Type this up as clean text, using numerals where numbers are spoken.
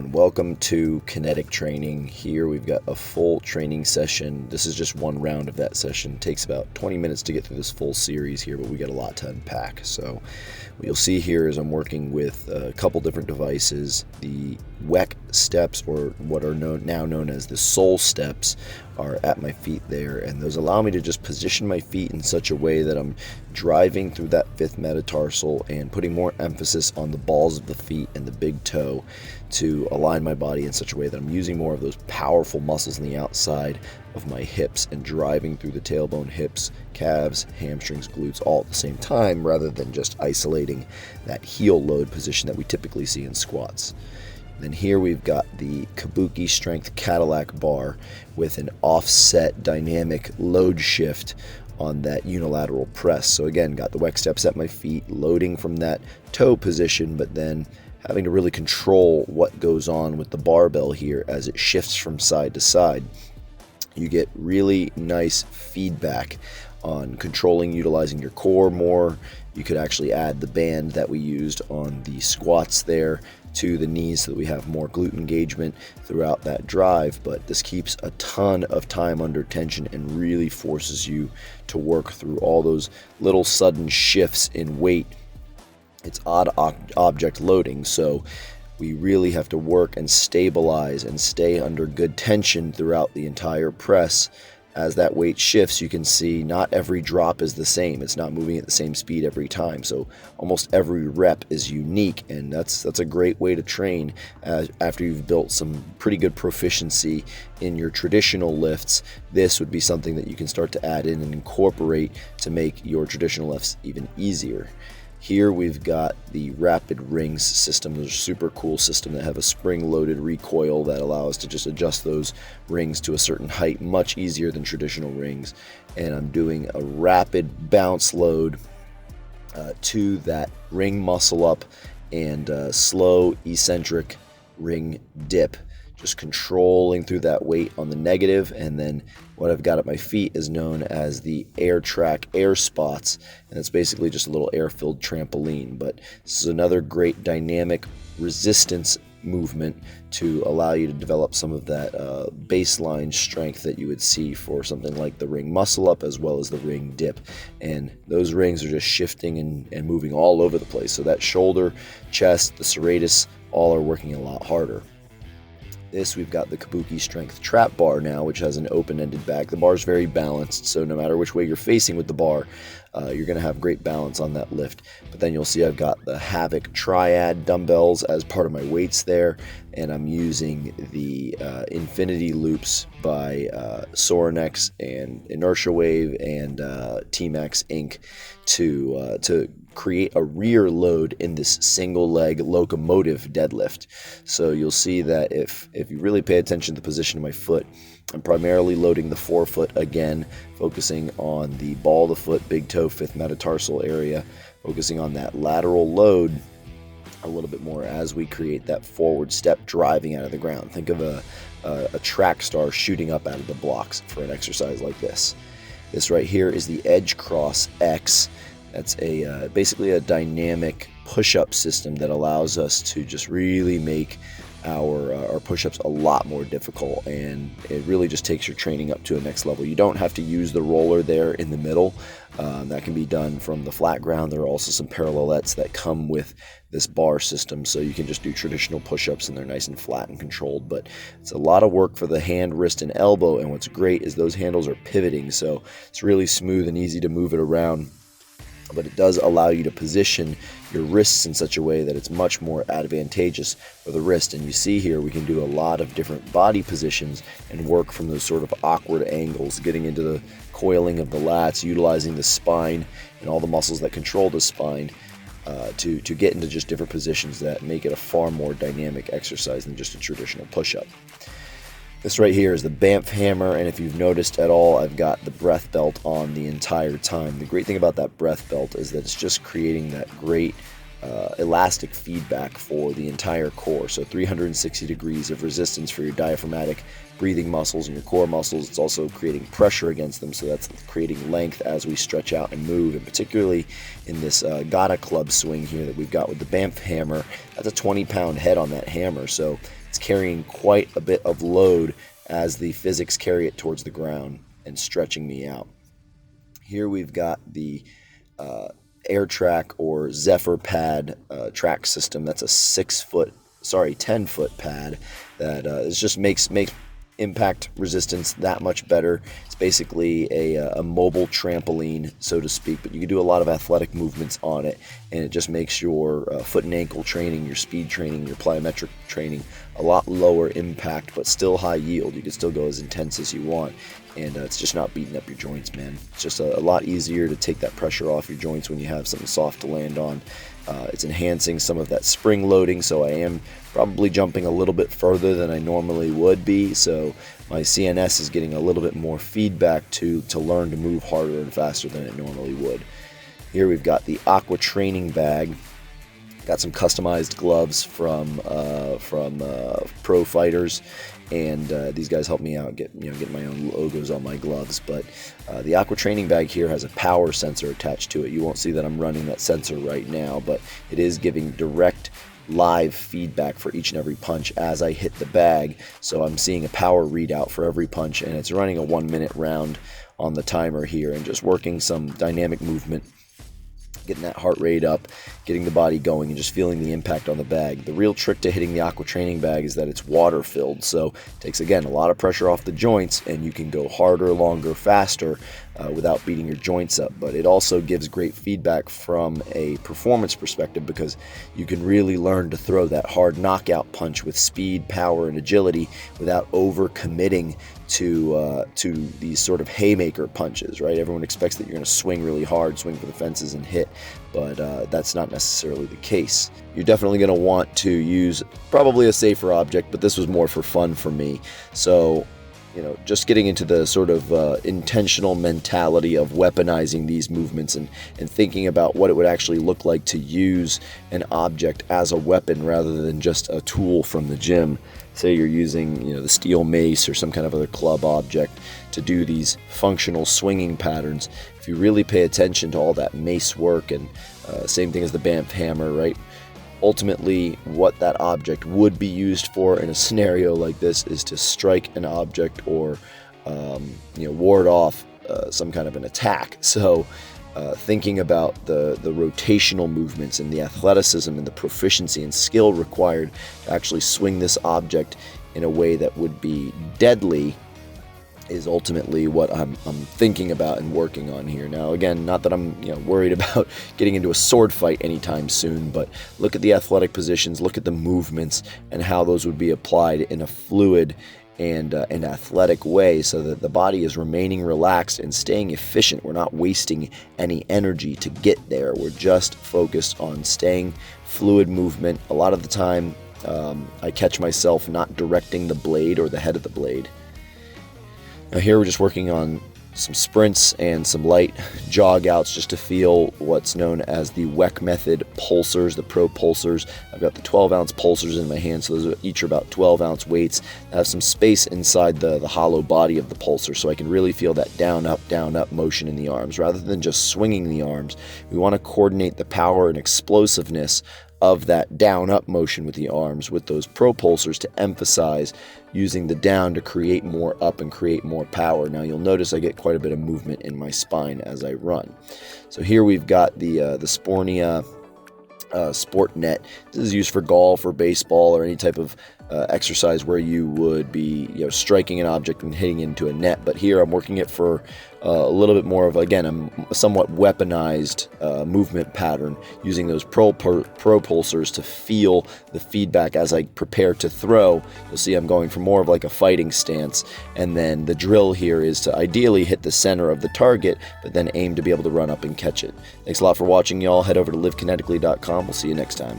everyone, welcome to Kinetic Training. Here we've got a full training session. This is just one round of that session. It takes about 20 minutes to get through this full series here, but we got a lot to unpack. So what you'll see here is I'm working with a couple different devices. The Wek steps, or what are now known as the sole steps, are at my feet there, and those allow me to just position my feet in such a way that I'm driving through that fifth metatarsal and putting more emphasis on the balls of the feet and the big toe to align my body in such a way that I'm using more of those powerful muscles on the outside of my hips and driving through the tailbone, hips, calves, hamstrings, glutes all at the same time, rather than just isolating that heel load position that we typically see in squats. Then here we've got the Kabuki Strength Cadillac bar with an offset dynamic load shift on that unilateral press. So again, got the Wek steps at my feet, loading from that toe position, but then having to really control what goes on with the barbell here as it shifts from side to side. You get really nice feedback on controlling, utilizing your core more. You could actually add the band that we used on the squats there to the knees so that we have more glute engagement throughout that drive, but this keeps a ton of time under tension and really forces you to work through all those little sudden shifts in weight. It's odd object loading, so we really have to work and stabilize and stay under good tension throughout the entire press. As that weight shifts, you can see not every drop is the same. It's not moving at the same speed every time. So almost every rep is unique, and that's a great way to train after you've built some pretty good proficiency in your traditional lifts. This would be something that you can start to add in and incorporate to make your traditional lifts even easier. Here we've got the rapid rings system. There's a super cool system that have a spring-loaded recoil that allows us to just adjust those rings to a certain height much easier than traditional rings. And I'm doing a rapid bounce load to that ring muscle up and slow eccentric ring dip. Just controlling through that weight on the negative, and then what I've got at my feet is known as the air track air spots, and it's basically just a little air-filled trampoline. But this is another great dynamic resistance movement to allow you to develop some of that baseline strength that you would see for something like the ring muscle up as well as the ring dip. And those rings are just shifting and moving all over the place, so that shoulder, chest, the serratus, all are working a lot harder. We've got the Kabuki Strength Trap Bar now, which has an open-ended bag. The bar is very balanced, so no matter which way you're facing with the bar, you're going to have great balance on that lift. But then you'll see I've got the Havoc Triad dumbbells as part of my weights there, and I'm using the Infinity Loops by Sorinex and Inertia Wave and T-Max Inc. to create a rear load in this single leg locomotive deadlift. So you'll see that if you really pay attention to the position of my foot, I'm primarily loading the forefoot again, focusing on the ball of the foot, big toe, fifth metatarsal area, focusing on that lateral load a little bit more as we create that forward step driving out of the ground. Think of a track star shooting up out of the blocks for an exercise like this. This right here is the Edge Cross X. That's basically a dynamic push-up system that allows us to just really make our push-ups a lot more difficult, and it really just takes your training up to a next level. You don't have to use the roller there in the middle. That can be done from the flat ground. There are also some parallettes that come with this bar system, so you can just do traditional push-ups and they're nice and flat and controlled. But it's a lot of work for the hand, wrist, and elbow, and what's great is those handles are pivoting, so it's really smooth and easy to move it around. But it does allow you to position your wrists in such a way that it's much more advantageous for the wrist. And you see here we can do a lot of different body positions and work from those sort of awkward angles, getting into the coiling of the lats, utilizing the spine and all the muscles that control the spine to get into just different positions that make it a far more dynamic exercise than just a traditional push-up. This right here is the Banff Hammer, and if you've noticed at all, I've got the breath belt on the entire time. The great thing about that breath belt is that it's just creating that great elastic feedback for the entire core. So 360 degrees of resistance for your diaphragmatic breathing muscles and your core muscles. It's also creating pressure against them, so that's creating length as we stretch out and move. And particularly in this Gata club swing here that we've got with the Banff Hammer, that's a 20-pound head on that hammer, so it's carrying quite a bit of load as the physics carry it towards the ground and stretching me out. Here we've got the Air Track or Zephyr pad track system. That's a 10-foot pad that just makes impact resistance that much better. It's basically a mobile trampoline, so to speak, but you can do a lot of athletic movements on it, and it just makes your foot and ankle training, your speed training, your plyometric training a lot lower impact, but still high yield. You can still go as intense as you want, and it's just not beating up your joints, man. It's just a lot easier to take that pressure off your joints when you have something soft to land on. It's enhancing some of that spring loading, so I am probably jumping a little bit further than I normally would be, so my CNS is getting a little bit more feedback to learn to move harder and faster than it normally would. Here we've got the Aqua Training Bag. Got some customized gloves from pro fighters, and these guys help me out get my own logos on my gloves. But the Aqua Training Bag here has a power sensor attached to it. You won't see that I'm running that sensor right now, but it is giving direct live feedback for each and every punch as I hit the bag. So I'm seeing a power readout for every punch, and it's running a 1-minute round on the timer here, and just working some dynamic movement, getting that heart rate up, getting the body going, and just feeling the impact on the bag. The real trick to hitting the Aqua Training Bag is that it's water filled, so it takes, again, a lot of pressure off the joints, and you can go harder, longer, faster without beating your joints up. But it also gives great feedback from a performance perspective, because you can really learn to throw that hard knockout punch with speed, power, and agility without over committing to these sort of haymaker punches, right? Everyone expects that you're going to swing really hard, swing for the fences and hit, but that's not necessarily the case. You're definitely going to want to use probably a safer object, but this was more for fun for me. So, just getting into the sort of intentional mentality of weaponizing these movements and thinking about what it would actually look like to use an object as a weapon rather than just a tool from the gym. Say you're using, the steel mace or some kind of other club object to do these functional swinging patterns. If you really pay attention to all that mace work, and same thing as the Banff Hammer, right? Ultimately, what that object would be used for in a scenario like this is to strike an object or, ward off some kind of an attack. So, thinking about the rotational movements and the athleticism and the proficiency and skill required to actually swing this object in a way that would be deadly is ultimately what I'm thinking about and working on here. Now, again, not that I'm worried about getting into a sword fight anytime soon, but look at the athletic positions, look at the movements, and how those would be applied in a fluid and an athletic way, so that the body is remaining relaxed and staying efficient. We're not wasting any energy to get there. We're just focused on staying fluid movement. A lot of the time, I catch myself not directing the blade or the head of the blade. Now here we're just working on some sprints and some light jog outs just to feel what's known as the Wek Method pulsers, the pro pulsers. I've got the 12-ounce pulsers in my hand, so those each are about 12-ounce weights. I have some space inside the hollow body of the pulser, so I can really feel that down, up motion in the arms. Rather than just swinging the arms, we want to coordinate the power and explosiveness of that down-up motion with the arms with those propulsors to emphasize using the down to create more up and create more power. Now you'll notice I get quite a bit of movement in my spine as I run. So here we've got the spornia sport net. This is used for golf or baseball or any type of exercise where you would be striking an object and hitting into a net. But here I'm working it for a little bit more of, again, a somewhat weaponized movement pattern, using those propulsors to feel the feedback as I prepare to throw. You'll see I'm going for more of like a fighting stance, and then the drill here is to ideally hit the center of the target, but then aim to be able to run up and catch it. Thanks a lot for watching, y'all. Head over to livekinetically.com. We'll see you next time.